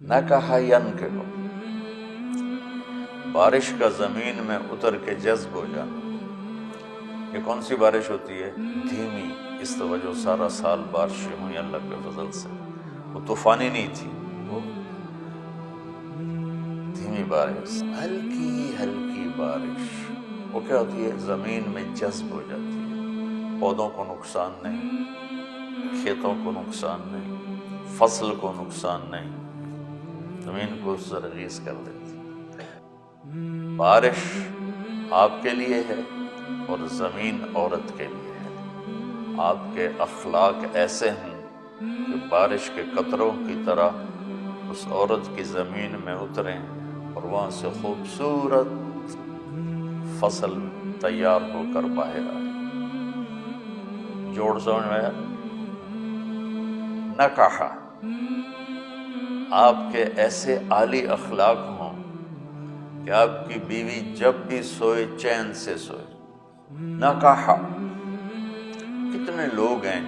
نہ کہا ینکحو، بارش کا زمین میں اتر کے جذب ہو جانا۔ یہ کون سی بارش ہوتی ہے؟ دھیمی، اس توجہ سارا سال بارشیں ہوئی اللہ کے فضل سے، وہ طوفانی نہیں تھی، وہ دھیمی بارش، ہلکی ہلکی بارش۔ وہ کیا ہوتی ہے؟ زمین میں جذب ہو جاتی ہے، پودوں کو نقصان نہیں، کھیتوں کو نقصان نہیں، فصل کو نقصان نہیں، زمین کو زرخیز کر دیتی۔ بارش آپ کے لیے ہے اور زمین عورت کے لیے ہے۔ آپ کے اخلاق ایسے ہیں کہ بارش کے قطروں کی طرح اس عورت کی زمین میں اتریں اور وہاں سے خوبصورت فصل تیار ہو کر باہر آئے۔ جوڑ سمجھ میں آیا؟ نہ کہا آپ کے ایسے عالی اخلاق ہوں کہ آپ کی بیوی جب بھی سوئے چین سے سوئے۔ نہ کہا، کتنے لوگ ہیں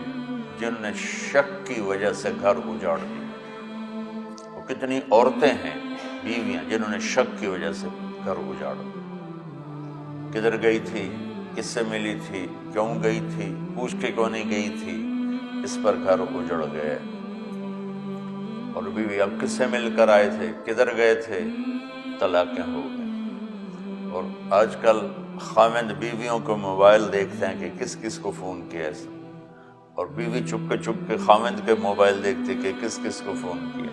جنہوں نے شک کی وجہ سے گھر اجاڑ دیا، اور کتنی عورتیں ہیں، بیویاں، جنہوں نے شک کی وجہ سے گھر اجاڑ دیا۔ کدھر گئی تھی، کس سے ملی تھی، کیوں گئی تھی، پوچھ کے کیوں نہیں گئی تھی، اس پر گھر اجڑ گئے۔ اور بیوی اب کس سے مل کر آئے تھے، کدھر گئے تھے، طلاقیں ہو گئیں۔ اور آج کل خاوند بیویوں کو موبائل دیکھتے ہیں کہ کس کس کو فون کیا ہے، اور بیوی چپ کے خاوند کے موبائل دیکھتے کہ کس کس کو فون کیا۔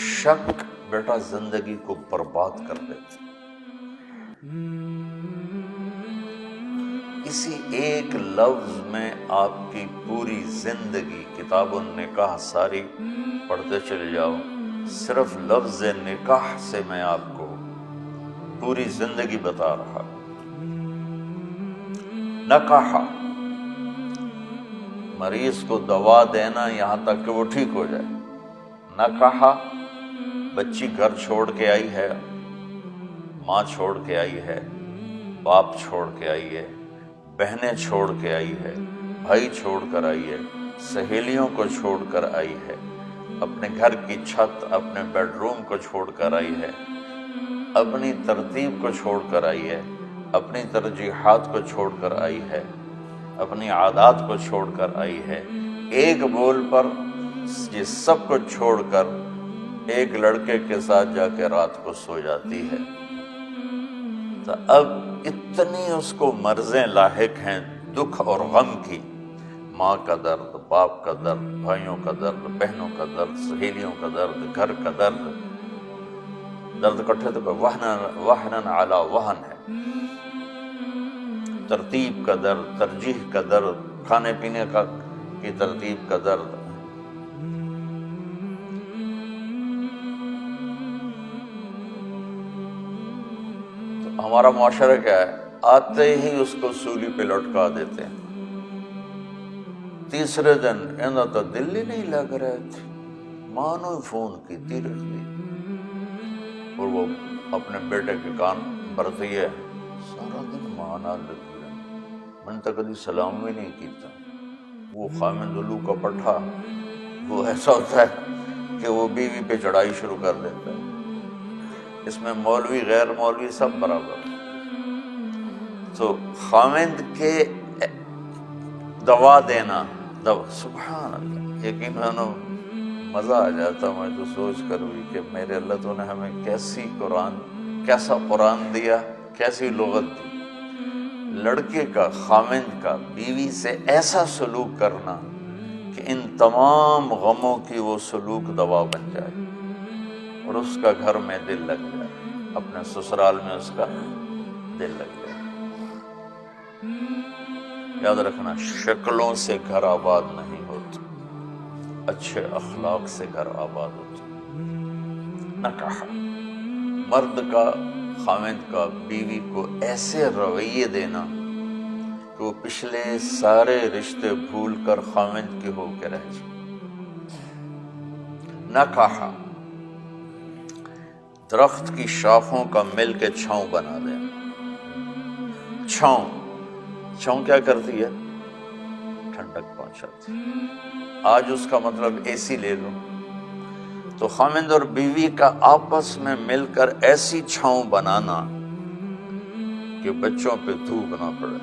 شک بیٹا زندگی کو برباد کر دیتا۔ اسی ایک لفظ میں آپ کی پوری زندگی، کتاب النکاح ساری پڑھتے چلے جاؤ، صرف لفظ نکاح سے میں آپ کو پوری زندگی بتا رہا۔ نکاح، مریض کو دوا دینا یہاں تک کہ وہ ٹھیک ہو جائے۔ نکاح، بچی گھر چھوڑ کے آئی ہے، ماں چھوڑ کے آئی ہے، باپ چھوڑ کے آئی ہے، بہنیں چھوڑ کے آئی ہے، بھائی چھوڑ کر آئی ہے، سہیلیوں کو چھوڑ کر آئی ہے، اپنے گھر کی چھت، اپنے بیڈ روم کو چھوڑ کر آئی ہے، اپنی ترتیب کو چھوڑ کر آئی ہے، اپنی ترجیحات کو چھوڑ کر آئی ہے، اپنی عادات کو چھوڑ کر آئی ہے۔ ایک بول پر یہ سب کو چھوڑ کر ایک لڑکے کے ساتھ جا کے رات کو سو جاتی ہے، تو اب اتنی اس کو مرضیں لاحق ہیں، دکھ اور غم کی، ماں کا درد، باپ کا درد، بھائیوں کا درد، بہنوں کا درد، سہیلیوں کا درد، گھر کا درد، درد کٹھے تو وہنن علی وہن ہے، ترتیب کا درد، ترجیح کا درد، کھانے پینے کی ترتیب کا درد۔ تو ہمارا معاشرہ کیا ہے؟ آتے ہی اس کو سولی پہ لٹکا دیتے ہیں۔ تیسرے دن انہوں تو دل ہی نہیں لگ رہے تھے، ماں نے فون کی رکھ دی، اور وہ اپنے بیٹے کے کان بھرتی ہے، سارا دن ماں نہ لگی رہی، من تک کبھی سلام بھی نہیں کیتا۔ وہ خامد الو کا پٹھا، وہ ایسا ہوتا ہے کہ وہ بیوی پہ چڑھائی شروع کر دیتا ہے۔ اس میں مولوی غیر مولوی سب برابر۔ تو خامد کے دوا دینا، سبحان اللہ، یقیناً مزہ آ جاتا میں تو سوچ کر بھی کہ میرے اللہ تو نے ہمیں کیسا قرآن دیا، کیسی لغت دی۔ لڑکے کا، خامد کا بیوی سے ایسا سلوک کرنا کہ ان تمام غموں کی وہ سلوک دوا بن جائے اور اس کا گھر میں دل لگ جائے، اپنے سسرال میں اس کا دل لگ جائے۔ یاد رکھنا، شکلوں سے گھر آباد نہیں ہوتا، اچھے اخلاق سے گھر آباد ہوتا۔ نکاح، مرد کا، خامد کا بیوی کو ایسے رویے دینا کہ وہ پچھلے سارے رشتے بھول کر خامد کے ہو کے رہ جائے۔ نکاح، درخت کی شاخوں کا مل کے چھاؤں بنا دینا۔ چھاؤں کیا کرتی ہے؟ ٹھنڈک پہنچاتی۔ آج اس کا مطلب اے سی لے لو، تو خاوند اور بیوی کا آپس میں مل کر ایسی چھاؤں بنانا کہ بچوں پہ دھوپ نہ پڑے،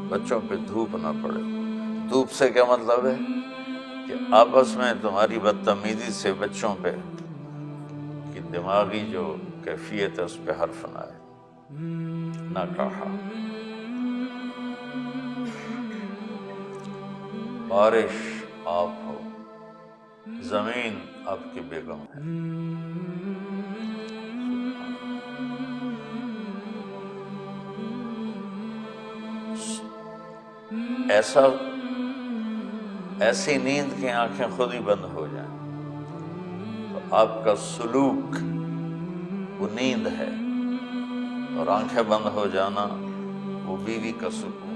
بچوں پہ دھوپ نہ پڑے۔ دھوپ سے کیا مطلب ہے کہ آپس میں تمہاری بدتمیزی سے بچوں پہ کہ دماغی جو کیفیت ہے اس پہ حرف نہ آئے، نہ کہا۔ بارش آپ ہو، زمین آپ کی بیگم ہے۔ ایسی نیند کی آنکھیں خود ہی بند ہو جائیں تو آپ کا سلوک وہ نیند ہے، اور آنکھیں بند ہو جانا وہ بیوی کا سکون۔